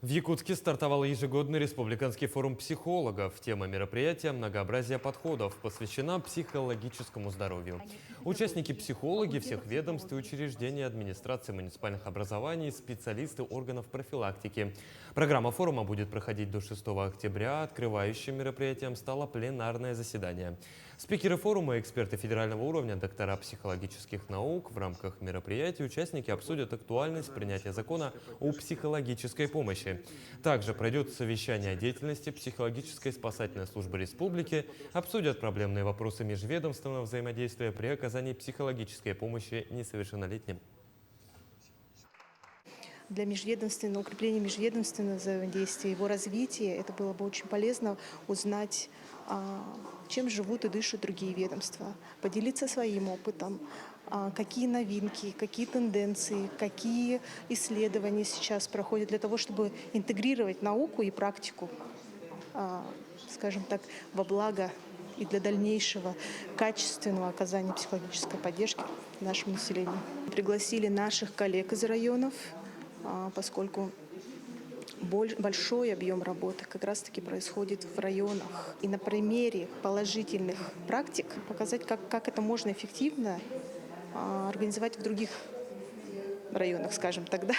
В Якутске стартовал ежегодный республиканский форум психологов. Тема мероприятия «Многообразие подходов» посвящена психологическому здоровью. Участники – психологи всех ведомств и учреждений администрации муниципальных образований, специалисты органов профилактики. Программа форума будет проходить до 6 октября. Открывающим мероприятием стало пленарное заседание. Спикеры форума – эксперты федерального уровня, доктора психологических наук. В рамках мероприятия участники обсудят актуальность принятия закона о психологической помощи. Также пройдет совещание о деятельности психологической спасательной службы республики, обсудят проблемные вопросы межведомственного взаимодействия при оказании психологической помощи несовершеннолетним. Для укрепления межведомственного взаимодействия, его развития, это было бы очень полезно узнать, чем живут и дышат другие ведомства, поделиться своим опытом, какие новинки, какие тенденции, какие исследования сейчас проходят для того, чтобы интегрировать науку и практику, скажем так, во благо и для дальнейшего качественного оказания психологической поддержки нашему населению. Пригласили наших коллег из районов, поскольку большой объем работы как раз-таки происходит в районах. И на примере положительных практик показать, как это можно эффективно организовать в других районах, скажем так, да.